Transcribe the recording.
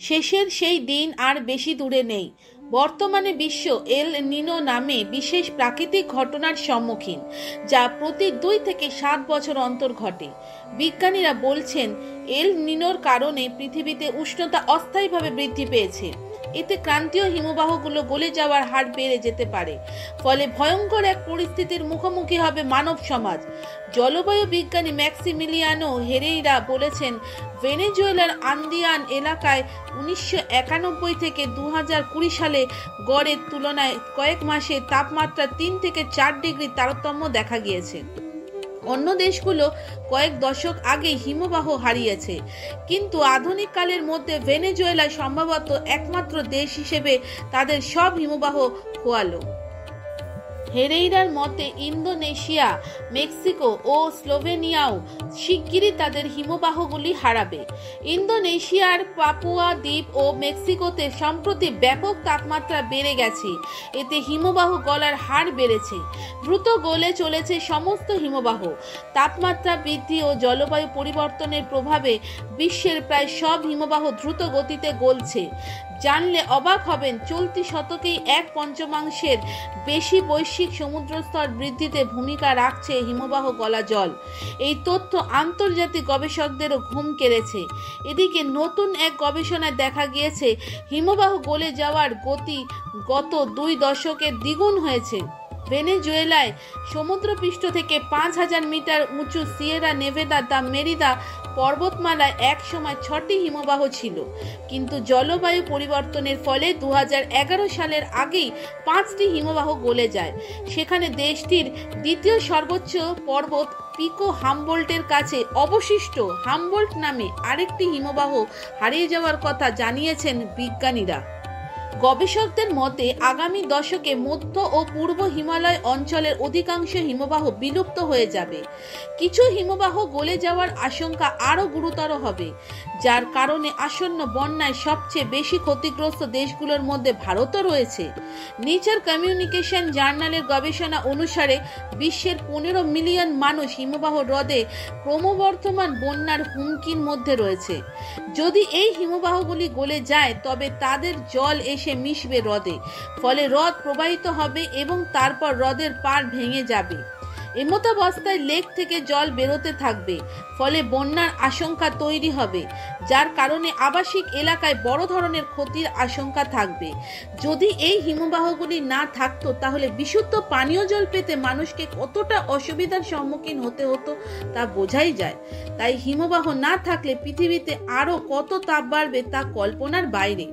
শেষের সেই দিন আর বেশি দূরে নেই। বর্তমানে বিশ্ব এল নিনো নামে বিশেষ প্রাকৃতিক ঘটনার সম্মুখীন, যা প্রতি 2 থেকে 7 বছর অন্তর ঘটে। বিজ্ঞানীরা বলছেন এল নিনোর কারণে পৃথিবীতে উষ্ণতা অস্থায়ীভাবে বৃদ্ধি পেয়েছে। এতে ক্রান্তীয় হিমবাহগুলো গলে যাওয়ার হার বেড়ে যেতে পারে, ফলে ভয়ঙ্কর এক পরিস্থিতির মুখোমুখি হবে মানব সমাজ। জলবায়ু বিজ্ঞানী ম্যাক্সিমিলিয়ানো হেরেইরা বলেছেন, ভেনেজুয়েলার আন্দিয়ান এলাকায় 1991 থেকে 2020 সালে গড়ের তুলনায় কয়েক মাসে তাপমাত্রা 3 থেকে 4 ডিগ্রি তারতম্য দেখা গিয়েছে। অন্য দেশগুলো কয়েক দশক আগে হিমবাহ হারিয়েছে, কিন্তু আধুনিক কালের মধ্যে ভেনেজুয়েলা সম্ভবত একমাত্র দেশ হিসেবে তাদের সব হিমবাহ খোয়ালো। হেরেইরার মতে ইন্দোনেশিয়া, মেক্সিকো ও স্লোভেনিয়াও শিগগিরই তাদের হিমবাহগুলি হারাবে। ইন্দোনেশিয়ার পাপুয়া দ্বীপ ও মেক্সিকোতে সম্প্রতি ব্যাপক তাপমাত্রা বেড়ে গেছে, এতে হিমবাহ গলার হার বেড়েছে। দ্রুত গলে চলেছে সমস্ত হিমবাহ। তাপমাত্রা বৃদ্ধি ও জলবায়ু পরিবর্তনের প্রভাবে বিশ্বের প্রায় সব হিমবাহ দ্রুত গতিতে গলছে। জানলে অবাক হবেন, চলতি শতকেই 1/5 বেশি বৈশ্বিক সমুদ্রস্তর বৃদ্ধিতে ভূমিকা রাখছে হিমবাহ গলা জল। এই তথ্য আন্তর্জাতিক গবেষকদেরও ঘুম কেড়েছে। এদিকে নতুন এক গবেষণায় দেখা গিয়েছে হিমবাহ গলে যাওয়ার গতি গত 2 দশকে দ্বিগুণ হয়েছে। ভেনেজুয়েলায় সমুদ্রপৃষ্ঠ থেকে 5000 মিটার উঁচু সিয়েরা নেভেদা দা মেরিদা পর্বতমালায় এক সময় 6টি হিমবাহ ছিল, কিন্তু জলবায়ু পরিবর্তনের ফলে 2011 সালের আগেই 5টি হিমবাহ গলে যায়। সেখানে দেশটির দ্বিতীয় সর্বোচ্চ পর্বত পিকো হামবোল্টের কাছে অবশিষ্ট হামবোল্ট নামে আরেকটি হিমবাহ হারিয়ে যাওয়ার কথা জানিয়েছেন বিজ্ঞানীরা। গবেষকদের মতে আগামী দশকে মধ্য ও পূর্ব হিমালয় অঞ্চলের অধিকাংশ হিমবাহ বিলুপ্ত হয়ে যাবে। কিছু হিমবাহ গলে যাওয়ার আশঙ্কা আরও গুরুতর হবে, যার কারণে আসন্ন বন্যায় সবচেয়ে বেশি ক্ষতিগ্রস্ত দেশগুলোর মধ্যে ভারতও রয়েছে। নেচার কমিউনিকেশন জার্নালের গবেষণা অনুসারে বিশ্বের 15 মিলিয়ন মানুষ হিমবাহ হ্রদে ক্রমবর্ধমান বন্যার হুমকির মধ্যে রয়েছে। যদি এই হিমবাহগুলি গলে যায় তবে তাদের জল এসে মিশবে হ্রদে, ফলে হ্রদ প্রবাহিত হবে এবং তারপর হ্রদের পাড় ভেঙে যাবে। এমতাবস্থায় লেক থেকে জল বেরোতে থাকবে, ফলে বন্যার আশঙ্কা তৈরি হবে, যার কারণে আবাসিক এলাকায় বড় ধরনের ক্ষতির আশঙ্কা থাকবে। যদি এই হিমবাহগুলি না থাকতো তাহলে বিশুদ্ধ পানীয় জল পেতে মানুষকে কতটা অসুবিধার সম্মুখীন হতে হতো তা বোঝাই যায়। তাই হিমবাহ না থাকলে পৃথিবীতে আরো কত তাপ বাড়বে তা কল্পনার বাইরে।